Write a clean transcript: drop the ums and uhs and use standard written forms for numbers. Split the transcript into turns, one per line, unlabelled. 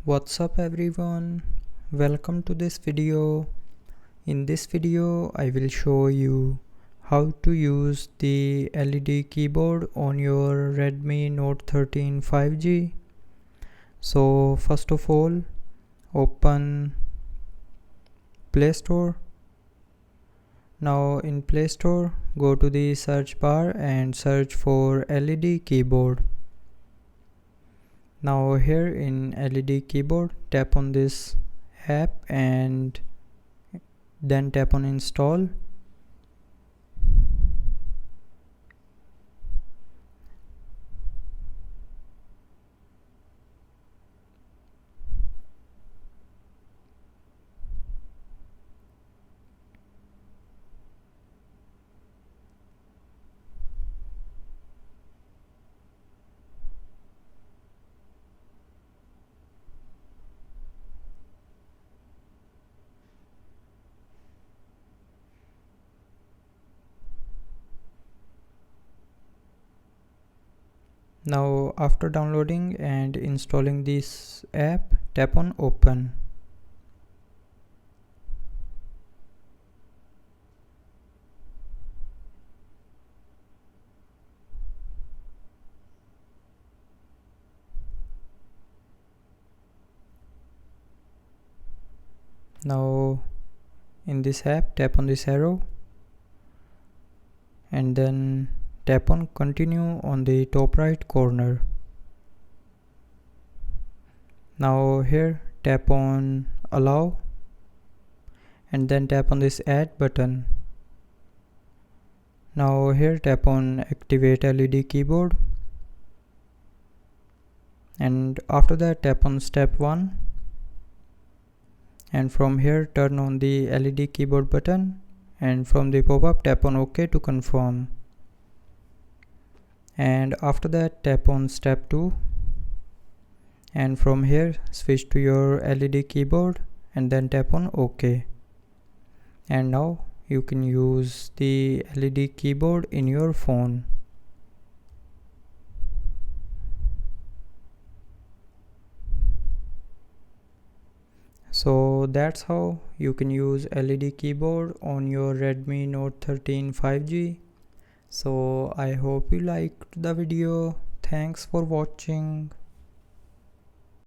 What's up everyone, welcome to this video. In this video I will show you how to use the LED keyboard on your Redmi Note 13 5G. So first of all, open Play Store. Now in Play Store, go to the search bar and search for LED keyboard. Now here in LED keyboard, tap on this app and then tap on install. Now after downloading and installing this app, tap on open. Now in this app, tap on this arrow and then tap on continue on the top right corner. Now here tap on allow and then tap on this add button. Now here tap on activate LED keyboard and after that tap on step 1 and from here turn on the LED keyboard button and from the pop-up tap on OK to confirm. And after that tap on step 2 and from here switch to your LED keyboard and then tap on OK. And now you can use the LED keyboard in your phone. So that's how you can use LED keyboard on your Redmi Note 13 5G. So I hope you liked the video. Thanks for watching.